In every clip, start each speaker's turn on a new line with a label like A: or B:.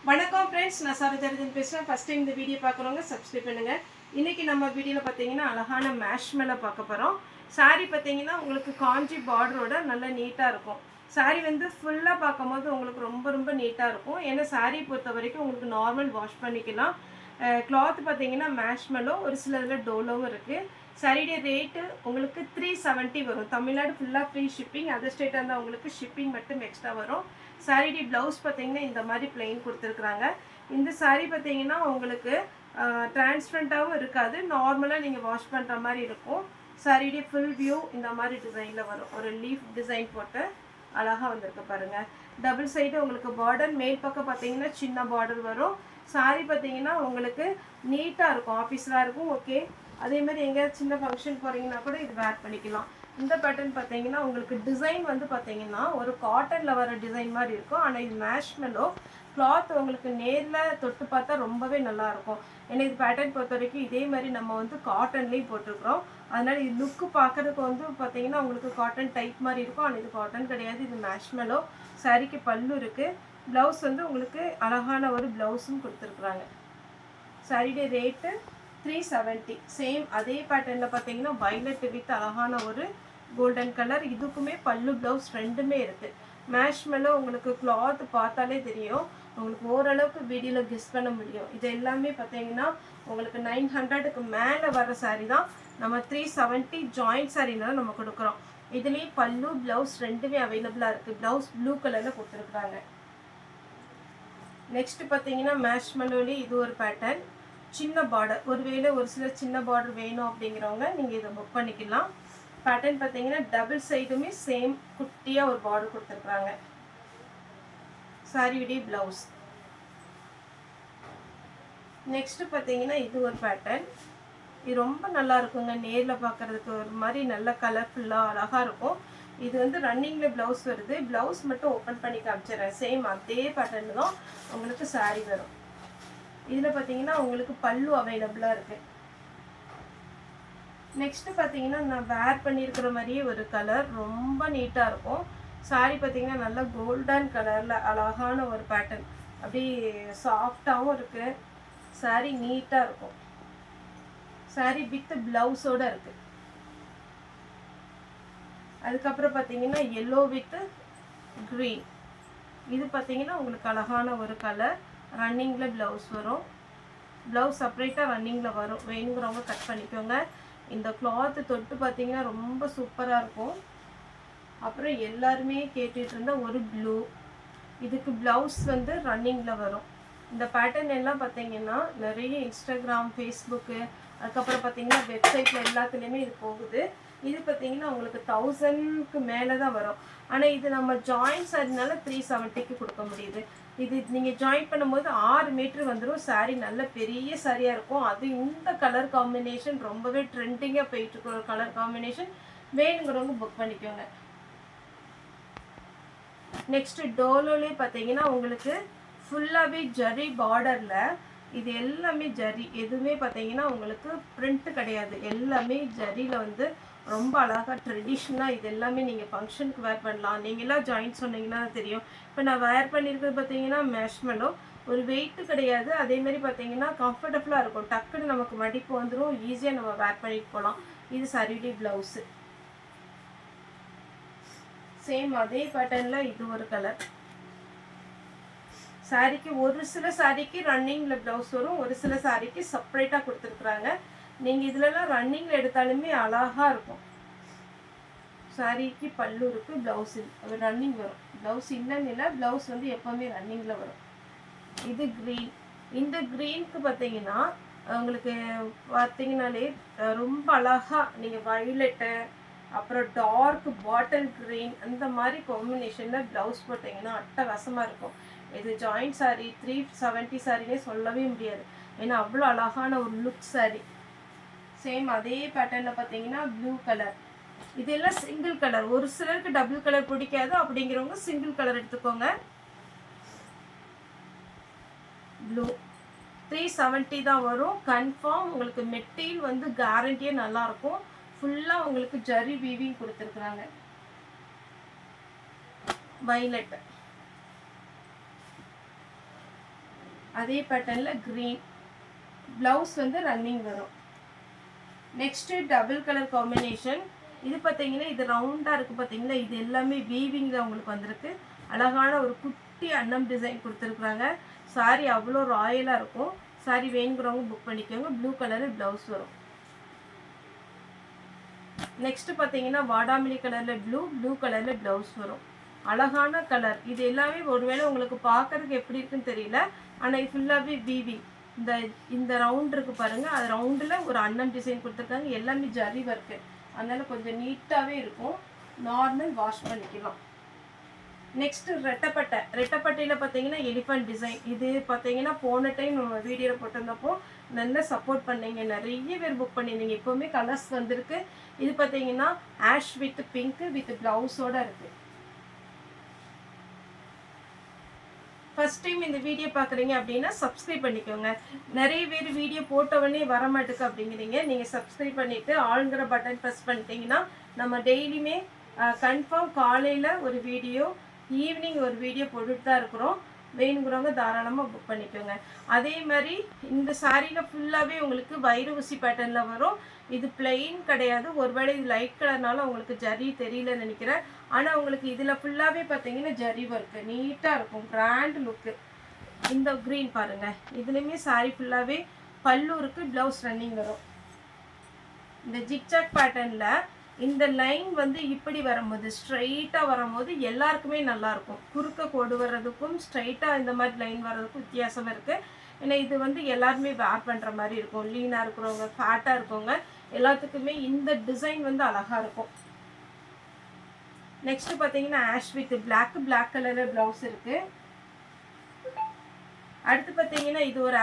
A: வணக்கம் ஃப்ரெண்ட்ஸ், நான் சரோஜாரஜன் பேசுகிறேன். ஃபஸ்ட் டைம் இந்த வீடியோ பார்க்குறவங்க சப்ஸ்கிரைப் பண்ணுங்கள். இன்றைக்கி நம்ம வீடியோவில் பார்த்தீங்கன்னா அழகான மேஷ்மெலோ பார்க்க போகிறோம். சாரீ பார்த்தீங்கன்னா உங்களுக்கு காஞ்சி பார்டரோட நல்லா நீட்டாக இருக்கும். சாரீ வந்து ஃபுல்லாக பார்க்கும்போது உங்களுக்கு ரொம்ப நீட்டாக இருக்கும். ஏன்னா சாரீ பொறுத்த வரைக்கும் உங்களுக்கு நார்மல் வாஷ் பண்ணிக்கலாம். கிளாத் பார்த்தீங்கன்னா மேஷ்மெலோ, ஒரு சில இதில் டோலோவும் இருக்குது. சாரியுடைய ரேட்டு உங்களுக்கு 370 வரும். தமிழ்நாடு ஃபுல்லாக ஃப்ரீ ஷிப்பிங். அதர் ஸ்டேட்டாக இருந்தால் உங்களுக்கு ஷிப்பிங் மட்டும் எக்ஸ்ட்ரா வரும். சாரியுடைய ப்ளவுஸ் பார்த்தீங்கன்னா இந்த மாதிரி பிளெயின் கொடுத்துருக்குறாங்க. இந்த சாரீ பார்த்தீங்கன்னா உங்களுக்கு டிரான்ஸ்பரண்ட்டாகவும் இருக்காது, நார்மலாக நீங்கள் வாஷ் பண்ணுற மாதிரி இருக்கும். சாரியுடைய ஃபுல் வியூ இந்த மாதிரி டிசைனில் வரும். ஒரு லீஃப் டிசைன் போட்டு அழகாக வந்திருக்கு பாருங்கள். டபுள் சைடு உங்களுக்கு பார்டர், மேல் பக்கம் பார்த்தீங்கன்னா சின்ன பார்டர் வரும். சாரீ பார்த்தீங்கன்னா உங்களுக்கு நீட்டாக இருக்கும், ஆஃபீஸராக இருக்கும். ஓகே, அதேமாதிரி எங்கேயாவது சின்ன ஃபங்க்ஷன் போகிறீங்கன்னா கூட இது வேர் பண்ணிக்கலாம். இந்த பேட்டர்ன் பார்த்தீங்கன்னா உங்களுக்கு டிசைன் வந்து பார்த்தீங்கன்னா ஒரு காட்டனில் வர டிசைன் மாதிரி இருக்கும். ஆனால் இது மேஷ்மெலோ கிளாத் உங்களுக்கு நேரில் தொட்டு பார்த்தா ரொம்பவே நல்லாயிருக்கும். ஏன்னா இது பேட்டர்ன் பொறுத்த வரைக்கும் இதே மாதிரி நம்ம வந்து காட்டன்லேயும் போட்டிருக்கிறோம். அதனால் இது லுக்கு பார்க்குறதுக்கு வந்து பார்த்தீங்கன்னா உங்களுக்கு காட்டன் டைப் மாதிரி இருக்கும். ஆனால் இது காட்டன் கிடையாது, இது மேஷ்மெலோ. சாரிக்கு பல்லு இருக்குது. ப்ளவுஸ் வந்து உங்களுக்கு அழகான ஒரு ப்ளவுஸும் கொடுத்துருக்குறாங்க. சாரியுடைய ரேட்டு 370. சேம் அதே பேட்டர்னில் பார்த்தீங்கன்னா வயலட் வித் அழகான ஒரு கோல்டன் கலர். இதுக்குமே பல்லு ப்ளவுஸ் ரெண்டுமே இருக்குது. மேஷ்மெலோ உங்களுக்கு கிளாத் பார்த்தாலே தெரியும், உங்களுக்கு ஓரளவுக்கு வீடியோவில் கெஸ் பண்ண முடியும். இது எல்லாமே பார்த்தீங்கன்னா உங்களுக்கு 900க்கு மேலே வர சாரீ தான். நம்ம 370 ஜாயிண்ட் சாரீனால நம்ம கொடுக்குறோம். இதுலேயும் பல்லு ப்ளவுஸ் ரெண்டுமே அவைலபிளாக இருக்குது. ப்ளவுஸ் ப்ளூ கலரில் கொடுத்துருக்குறாங்க. நெக்ஸ்ட் பார்த்தீங்கன்னா மேஷ்மெலோலேயே இது ஒரு பேட்டர்ன், சின்ன பார்டர். ஒருவேளை ஒரு சில சின்ன பார்டர் வேணும் அப்படிங்கிறவங்க நீங்கள் இதை புக் பண்ணிக்கலாம். பேட்டர்ன் பார்த்தீங்கன்னா டபுள் சைடுமே சேம் குட்டியாக ஒரு பார்டர் கொடுத்துருக்குறாங்க. சாரியுடைய ப்ளவுஸ். நெக்ஸ்ட் பார்த்தீங்கன்னா இது ஒரு பேட்டர்ன். இது ரொம்ப நல்லா இருக்குங்க, நேரில் பார்க்குறதுக்கு ஒரு மாதிரி நல்ல கலர்ஃபுல்லாக அழகாக இருக்கும். இது வந்து ரன்னிங்கில் ப்ளவுஸ் வருது. ப்ளவுஸ் மட்டும் ஓப்பன் பண்ணி காமிச்சிடுறேன். சேம் அதே பேட்டர்ன் தான் உங்களுக்கு சாரீ வரும். இதில் பார்த்தீங்கன்னா உங்களுக்கு பல்லு அவைலபிளாக இருக்குது. நெக்ஸ்ட்டு பார்த்தீங்கன்னா நான் வேர் பண்ணியிருக்கிற மாதிரியே ஒரு கலர், ரொம்ப நீட்டாக இருக்கும். சாரீ பார்த்தீங்கன்னா நல்லா கோல்டன் கலரில் அழகான ஒரு பேட்டர்ன், அப்படி சாஃப்டாகவும் இருக்குது. சாரீ நீட்டாக இருக்கும். சாரீ வித் ப்ளவுஸோடு இருக்குது. அதுக்கப்புறம் பார்த்தீங்கன்னா எல்லோ வித்து க்ரீன். இது பார்த்தீங்கன்னா உங்களுக்கு அழகான ஒரு கலர். ரன்னிங்கில் ப்ளவுஸ் வரும். ப்ளவுஸ் செப்பரேட்டாக ரன்னிங்கில் வரும். வேணுங்கிறவங்க கட் பண்ணிக்கோங்க. இந்த கிளாத்து தொட்டு பார்த்தீங்கன்னா ரொம்ப சூப்பராக இருக்கும். அப்புறம் எல்லாருமே கேட்டுட்டு இருந்த ஒரு ப்ளூ. இதுக்கு ப்ளவுஸ் வந்து ரன்னிங்கில் வரும். இந்த பேட்டர்ன் எல்லாம் பார்த்தீங்கன்னா நிறைய இன்ஸ்டாகிராம், ஃபேஸ்புக்கு, அதுக்கப்புறம் பார்த்தீங்கன்னா வெப்சைட்டில் எல்லாத்துலேயுமே இது போகுது. இது பார்த்தீங்கன்னா உங்களுக்கு 1000க்கு மேலே தான் வரும். ஆனால் இது நம்ம ஜாயின்ட் சாரினால 370க்கு கொடுக்க முடியுது. இது நீங்கள் ஜாயின் பண்ணும்போது 6 மீட்டர் வந்துடும். சாரீ நல்ல பெரிய சாரியாக இருக்கும். அது இந்த கலர் காம்பினேஷன் ரொம்பவே ட்ரெண்டிங்காக போயிட்டுருக்க ஒரு கலர் காம்பினேஷன். வேணுங்கிறவங்க புக் பண்ணிக்கோங்க. நெக்ஸ்ட்டு டோலோலே பார்த்தீங்கன்னா உங்களுக்கு ஃபுல்லாகவே ஜரி பார்டரில், இது எல்லாமே ஜரி, எதுவுமே பார்த்தீங்கன்னா உங்களுக்கு பிரிண்ட்டு கிடையாது. எல்லாமே ஜரியில் வந்து ரொம்ப அழகாக ட்ரெடிஷ்னலாக இது எல்லாமே நீங்கள் ஃபங்க்ஷனுக்கு வேர் பண்ணலாம். நீங்களாம் ஜாயின்ட் சொன்னீங்கன்னா தெரியும். இப்போ நான் வேர் பண்ணியிருக்கிறது பார்த்தீங்கன்னா மேஷ்மெலோ. ஒரு வெயிட்டு கிடையாது, அதேமாதிரி பார்த்தீங்கன்னா கம்ஃபர்டபுளாக இருக்கும். டக்குன்னு நமக்கு மடிப்பு வந்துடும், ஈஸியாக நம்ம வேர் பண்ணிட்டு போகலாம். இது சாரியுடைய ப்ளவுஸு. சேம் அதே பேட்டர்னில் இது ஒரு கலர். சாரிக்கு ஒரு சில சாரிக்கு ரன்னிங்கில் ப்ளவுஸ் வரும், ஒரு சில சாரிக்கு செப்பரேட்டாக கொடுத்துருக்குறாங்க. நீங்கள் இதிலலாம் ரன்னிங்கில் எடுத்தாலுமே அழகாக இருக்கும். சாரிக்கு பல்லு இருக்குது, ப்ளவுஸ் அது ரன்னிங் வரும். ப்ளவுஸ் இல்லைன்னு இல்லை, ப்ளவுஸ் வந்து எப்போவுமே ரன்னிங்கில் வரும். இது க்ரீன். இந்த க்ரீனுக்கு பார்த்தீங்கன்னா உங்களுக்கு பார்த்தீங்கன்னாலே ரொம்ப அழகாக நீங்கள் வயலட்டு, அப்புறம் டார்க் பாட்டில் க்ரீன், அந்த மாதிரி காம்பினேஷனில் ப்ளவுஸ் போட்டிங்கன்னா அட்டகாசமாக இருக்கும். இது ஜாயிண்ட் சாரீ 370 சாரினே சொல்லவே முடியாது. ஏன்னா அவ்வளோ அழகான ஒரு லுக் சாரீ. சேம் அதே பேட்டர்னில் பார்த்தீங்கன்னா ப்ளூ கலர். இதெல்லாம் சிங்கிள் கலர். ஒரு சிலருக்கு டபுள் கலர் பிடிக்காது, அப்படிங்கிறவங்க சிங்கிள் கலர் எடுத்துக்கோங்க. ப்ளூ 370 தான் வரும் கன்ஃபார்ம். உங்களுக்கு மெட்டீரியல் வந்து கேரண்டியாக நல்லாயிருக்கும். ஃபுல்லாக உங்களுக்கு ஜரி வீவிங் கொடுத்துருக்குறாங்க. வயலட் அதே பேட்டர்னில் க்ரீன். ப்ளவுஸ் வந்து ரன்னிங் வரும். Next double colour combination. இது பார்த்தீங்கன்னா இது ரவுண்டாக இருக்குது பார்த்தீங்களா, இது எல்லாமே வீவிங்கில் உங்களுக்கு வந்திருக்கு. அழகான ஒரு குட்டி அன்னம் டிசைன் கொடுத்துருக்குறாங்க. சாரி அவ்வளோ ராயலாக இருக்கும். சாரி வேணுங்கிறவங்க புக் பண்ணிக்கோங்க. ப்ளூ கலரு ப்ளவுஸ் வரும். நெக்ஸ்ட்டு பார்த்தீங்கன்னா வாடாமல்லி கலரில் ப்ளூ கலரில் ப்ளவுஸ் வரும். அழகான கலர். இது எல்லாமே ஒருவேளை உங்களுக்கு பார்க்கறதுக்கு எப்படி இருக்குன்னு தெரியல, ஆனால் இது ஃபுல்லாகவே வீவிங். இந்த ரவுண்ட் இருக்குது பாருங்கள், அது ரவுண்டில் ஒரு அன்னம் டிசைன் கொடுத்துருக்காங்க. எல்லாமே ஜரி ஒர்க்கு, அதனால் கொஞ்சம் நீட்டாகவே இருக்கும். நார்மல் வாஷ் பண்ணிக்கலாம். நெக்ஸ்ட்டு ரெட்டப்பட்டையில் பார்த்தீங்கன்னா எலிஃபண்ட் டிசைன். இது பார்த்தீங்கன்னா போன டைம் நம்ம வீடியோவில் போட்டிருந்தப்போ நல்லா சப்போர்ட் பண்ணீங்க, நிறைய பேர் புக் பண்ணியிருந்தீங்க. எப்போவுமே கலர்ஸ் வந்திருக்கு. இது பார்த்தீங்கன்னா ஆஷ் வித் பிங்க் வித் ப்ளவுஸோடு இருக்குது. ஃபஸ்ட் டைம் இந்த வீடியோ பார்க்குறீங்க அப்படின்னா சப்ஸ்கிரைப் பண்ணிக்கோங்க. நிறைய பேர் வீடியோ போட்டவொடனே வரமாட்டுக்கு அப்படிங்கிறீங்க. நீங்கள் சப்ஸ்கிரைப் பண்ணிவிட்டு ஆளுங்கிற பட்டன் ப்ரெஸ் பண்ணிட்டீங்கன்னா நம்ம டெய்லியுமே கன்ஃபார்ம் காலையில் ஒரு வீடியோ, ஈவினிங் ஒரு வீடியோ போட்டுட்டு தான் இருக்கிறோம். வேணுங்கிறவங்க தாராளமாக புக் பண்ணிக்கோங்க. அதே மாதிரி இந்த சாரியில் ஃபுல்லாகவே உங்களுக்கு வைர ஊசி பேட்டர்னில் வரும். இது பிளெயின் கிடையாது. ஒருவேளை இது லைட் கலர்னால உங்களுக்கு ஜரி தெரியலன்னு நினைக்கிறேன். ஆனால் உங்களுக்கு இதில் ஃபுல்லாகவே பார்த்தீங்கன்னா ஜரி ஒர்க்கு நீட்டாக இருக்கும், கிராண்ட் லுக்கு. இந்த க்ரீன் பாருங்கள், இதுலேயுமே சாரி ஃபுல்லாகவே பல்லு இருக்குது, ப்ளவுஸ் ரன்னிங் வரும். இந்த ஜிக்ஜாக் பேட்டர்னில் இந்த லைன் வந்து இப்படி வரும்போது ஸ்ட்ரைட்டாக வரும்போது எல்லாருக்குமே நல்லாயிருக்கும். குறுக்க கோடு வர்றதுக்கும் ஸ்ட்ரைட்டாக இந்த மாதிரி லைன் வர்றதுக்கும் வித்தியாசமாக இருக்குது. ஏன்னா இது வந்து எல்லாருமே வேர் பண்ணுற மாதிரி இருக்கும். லீனாக இருக்கிறவங்க, ஃபேட்டாக இருக்கவங்க எல்லாத்துக்குமே இந்த டிசைன் வந்து அழகாக இருக்கும். நெக்ஸ்ட்டு பார்த்தீங்கன்னா ஆஷ் வித் பிளாக் கலரில் ப்ளவுஸ் இருக்குது. அடுத்து பார்த்தீங்கன்னா இது ஒரு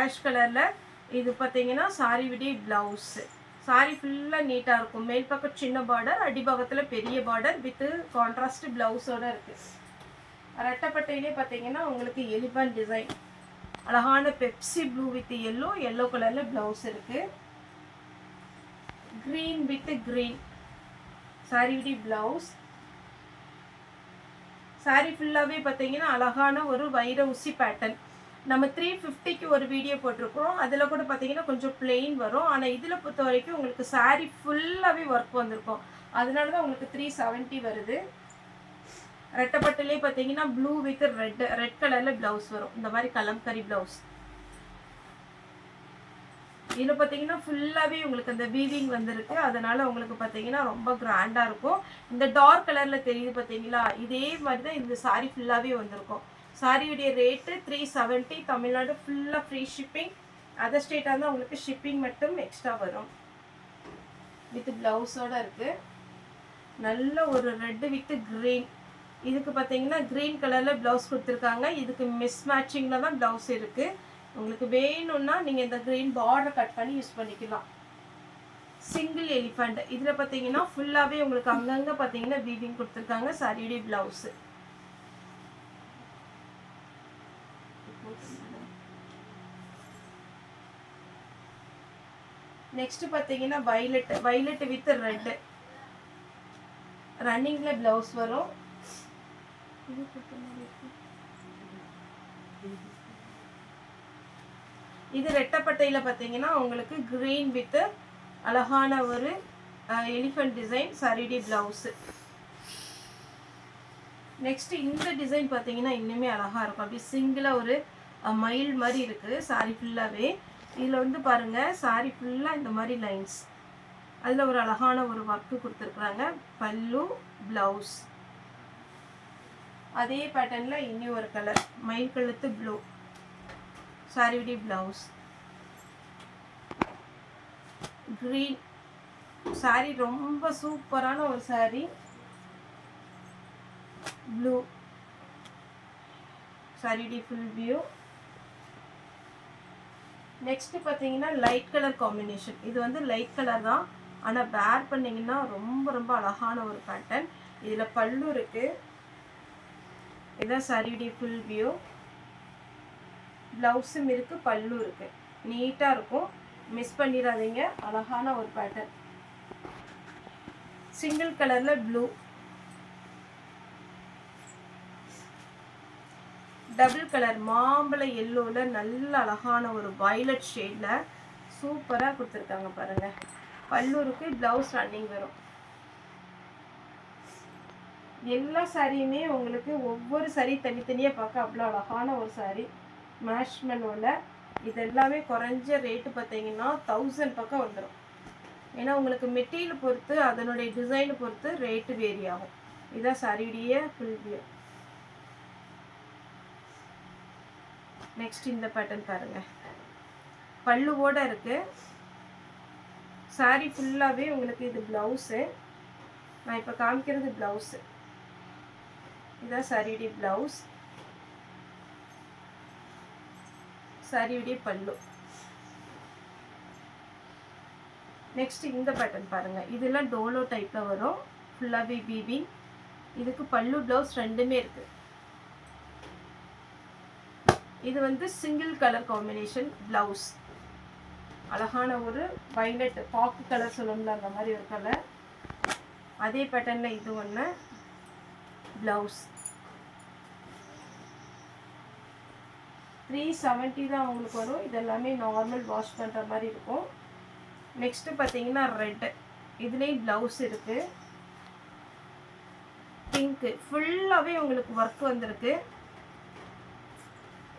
A: ஆஷ் கலரில். இது பார்த்தீங்கன்னா சாரி விடி ப்ளவுஸு. சாரி ஃபுல்லாக நீட்டாக இருக்கும். மேல் பக்கம் சின்ன பார்டர், அடிபாகத்தில் பெரிய பார்டர் வித் கான்ட்ராஸ்ட் ப்ளவுஸோடு இருக்குது. ரெட்டப்பட்டையிலே பார்த்தீங்கன்னா உங்களுக்கு எலிஃபண்ட் டிசைன், அழகான பெப்சி ப்ளூ வித் எல்லோ கலரில் ப்ளவுஸ் இருக்குது. க்ரீன் வித் க்ரீன் சாரி விடி ப்ளவுஸ். சாரி ஃபுல்லாகவே பார்த்தீங்கன்னா அழகான ஒரு வைர ஊசி பேட்டர்ன். நம்ம 350க்கு ஒரு வீடியோ போட்டிருக்கிறோம். அதில் கூட பார்த்தீங்கன்னா கொஞ்சம் பிளெயின் வரும். ஆனால் இதில் பொறுத்த வரைக்கும் உங்களுக்கு சாரி ஃபுல்லாகவே ஒர்க் வந்திருக்கும். அதனால தான் உங்களுக்கு 370 வருது. ரெட்டப்பட்டிலே பார்த்தீங்கன்னா ப்ளூ வித் ரெட் கலரில் ப்ளவுஸ் வரும். இந்த மாதிரி கலம்கரி ப்ளவுஸ். இதில் பார்த்தீங்கன்னா ஃபுல்லாகவே உங்களுக்கு அந்த வீவிங் வந்திருக்கு. அதனால் உங்களுக்கு பார்த்தீங்கன்னா ரொம்ப கிராண்டாக இருக்கும். இந்த டார்க் கலரில் தெரியுது பார்த்தீங்களா, இதே மாதிரி தான் இந்த சாரி ஃபுல்லாகவே வந்திருக்கும். சாரியுடைய ரேட்டு 370. தமிழ்நாடு ஃபுல்லாக ஃப்ரீ ஷிப்பிங். அதர் ஸ்டேட்டாக இருந்தால் உங்களுக்கு ஷிப்பிங் மட்டும் எக்ஸ்ட்ரா வரும். வித் ப்ளவுஸோடு இருக்குது. நல்ல ஒரு ரெட்டு வித் க்ரீன். இதுக்கு பார்த்தீங்கன்னா க்ரீன் கலரில் ப்ளவுஸ் கொடுத்துருக்காங்க. இதுக்கு மிஸ் மேட்சிங்கில் தான் ப்ளவுஸ் இருக்குது. உங்களுக்கு வேணும்னா நீங்கள் இந்த க்ரீன் பார்டர் கட் பண்ணி யூஸ் பண்ணிக்கலாம். Single elephant. இதில் பார்த்தீங்கன்னா ஃபுல்லாகவே உங்களுக்கு அங்கங்கே பார்த்தீங்கன்னா வீவிங் கொடுத்துருக்காங்க. சாரியுடைய ப்ளவுஸு. நெக்ஸ்ட்டு பார்த்தீங்கன்னா வைலட் வித் ரெட்டு ரன்னிங்கில் ப்ளவுஸ் வரும். இது ரெட்டப்பட்டையில் பார்த்தீங்கன்னா உங்களுக்கு க்ரீன் வித் அழகான ஒரு எலிஃபண்ட் டிசைன் சாரியுடைய ப்ளவுஸு. நெக்ஸ்ட்டு இந்த டிசைன் பார்த்தீங்கன்னா இன்னுமே அழகாக இருக்கும். அப்படி சிங்கிளாக ஒரு மயில் மாதிரி இருக்குது சாரி ஃபுல்லாகவே. இதில் வந்து பாருங்கள் சாரி ஃபுல்லாக இந்த மாதிரி லைன்ஸ், அதில் ஒரு அழகான ஒரு ஒர்க்கு கொடுத்துருக்குறாங்க. பல்லு, ப்ளவுஸ். அதே பேட்டர்னில் இன்னும் ஒரு கலர் மயில் கழுத்து ப்ளூ சாரியுடைய ப்ளவுஸ். க்ரீன் சாரி ரொம்ப சூப்பரான ஒரு சாரி. ப்ளூ சாரியுடைய ஃபுல் வியூ. நெக்ஸ்ட்டு பார்த்தீங்கன்னா லைட் கலர் காம்பினேஷன். இது வந்து லைட் கலர் தான், ஆனால் வேர் பண்ணிங்கன்னா ரொம்ப ரொம்ப அழகான ஒரு பேட்டர்ன். இதில் பல்லு இருக்குது. இதுதான் சாரியுடைய ஃபுல் வியூ. ப்ளவுஸும் இருக்குது, பல்லு இருக்குது. நீட்டாக இருக்கும், மிஸ் பண்ணிடாதீங்க. அழகான ஒரு பேட்டர்ன். சிங்கிள் கலரில் ப்ளூ. டபுள் கலர் மாம்பழ எல்லோவில் நல்ல அழகான ஒரு வயலட் ஷேடில் சூப்பராக கொடுத்துருக்காங்க பாருங்கள். பல்லூருக்கு ப்ளவுஸ் ரன்னிங் வரும். எல்லா சாரியுமே உங்களுக்கு ஒவ்வொரு சாரி தனித்தனியாக பார்க்க அவ்வளோ அழகான ஒரு சாரி. மேஷ்மெலோவில் இது எல்லாமே குறைஞ்ச ரேட்டு பார்த்தீங்கன்னா 1000 பக்கம் வந்துடும். ஏன்னா உங்களுக்கு மெட்டீரியல் பொறுத்து அதனுடைய டிசைனை பொறுத்து ரேட்டு வேரி ஆகும். இதுதான் சாரியுடைய ஃபுல் வியூ. நெக்ஸ்ட் இந்த பேட்டர்ன் பாருங்கள், பல்லுவோடு இருக்குது. சாரி ஃபுல்லாகவே உங்களுக்கு இது ப்ளவுஸு. நான் இப்போ காமிக்கிறது ப்ளவுஸு. இதான் சாரியுடைய ப்ளவுஸ், சாரியுடைய பல்லு. நெக்ஸ்ட் இந்த பேட்டர்ன் பாருங்கள், இதெல்லாம் டோலோ டைப்பில் வரும். ஃபுல்லாகவே வீவிங். இதுக்கு பல்லு ப்ளவுஸ் ரெண்டுமே இருக்குது. இது வந்து சிங்கிள் கலர் காம்பினேஷன் ப்ளவுஸ். அழகான ஒரு வைலட் பாக்கு கலர் சொல்லணும்ல, அந்த மாதிரி ஒரு கலர். அதே பேட்டர்னில் இது ஒன்று ப்ளவுஸ். 370 தான் உங்களுக்கு வரும். இதெல்லாமே நார்மல் வாஷ் பண்ணுற மாதிரி இருக்கும். நெக்ஸ்ட்டு பார்த்தீங்கன்னா ரெட்டு, இதுலேயும் ப்ளவுஸ் இருக்குது. பிங்க்கு ஃபுல்லாகவே உங்களுக்கு ஒர்க் வந்திருக்கு.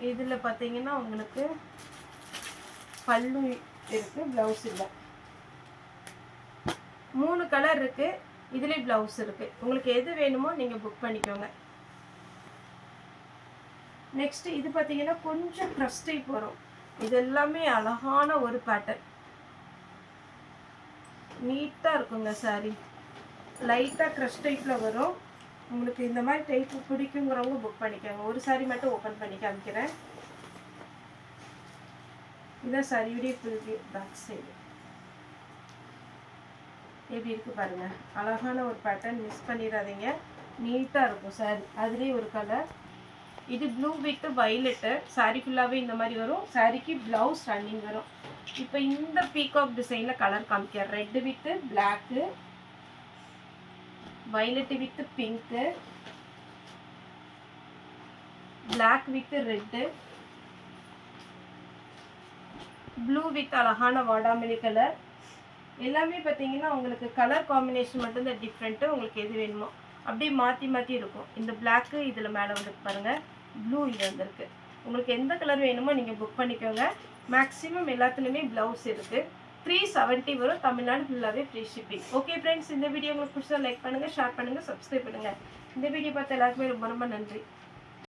A: இதில் பார்த்தீங்கன்னா உங்களுக்கு பல்லு இருக்குது, ப்ளவுஸ் இல்லை. 3 கலர் இருக்குது, இதுலேயும் ப்ளவுஸ் இருக்குது. உங்களுக்கு எது வேணுமோ நீங்கள் புக் பண்ணிக்கோங்க. நெக்ஸ்ட்டு இது பார்த்தீங்கன்னா கொஞ்சம் க்ரஷ் டைப் வரும். இது எல்லாமே அழகான ஒரு பேட்டர்ன், நீட்டாக இருக்குங்க சாரி. லைட்டாக க்ரஷ் டைப்பில் வரும். உங்களுக்கு இந்த மாதிரி டைப்பு பிடிக்குங்கிறவங்க புக் பண்ணிக்கோங்க. ஒரு சாரி மட்டும் ஓப்பன் பண்ணி காமிக்கிறேன். இதான் சாரியுடைய ஃபுல் வியூ. பேக் சைடு எப்படி இருக்குது பாருங்கள், அழகான ஒரு பேட்டர்ன். மிஸ் பண்ணிடாதீங்க, நீட்டாக இருக்கும் சாரி. அதுலேயே ஒரு கலர். இது ப்ளூ வித் வயலட்டு. சாரி ஃபுல்லாகவே இந்த மாதிரி வரும். சாரிக்கு ப்ளவுஸ் ரன்னிங் வரும். இப்போ இந்த பீகாக் டிசைனில் கலர் காமிக்கிறேன். Red with black, violet with pink, black with red, blue with அழகான வாடாமல்லி கலர். எல்லாமே பார்த்தீங்கன்னா உங்களுக்கு கலர் காம்பினேஷன் மட்டும்தான் டிஃப்ரெண்ட்டு. உங்களுக்கு எது வேணுமோ அப்படியே மாற்றி மாற்றி இருக்கும். இந்த பிளாக்கு இதில் மேலே வந்துருக்கு பாருங்கள், ப்ளூ இது வந்திருக்கு. உங்களுக்கு எந்த கலர் வேணுமோ நீங்கள் புக் பண்ணிக்கோங்க. மேக்ஸிமம் எல்லாத்துலேயுமே ப்ளவுஸ் இருக்குது. 370 வரும். தமிழ்நாடு ஃபுல்லாகவே ஃப்ரீ ஷிப்பிங். ஓகே ஃப்ரெண்ட்ஸ், இந்த வீடியோ உங்களுக்கு பிடிச்சா லைக் பண்ணுங்கள், ஷேர் பண்ணுங்கள், சப்ஸ்கிரைப் பண்ணுங்கள். இந்த வீடியோ பார்த்து எல்லாருக்குமே ரொம்ப ரொம்ப நன்றி.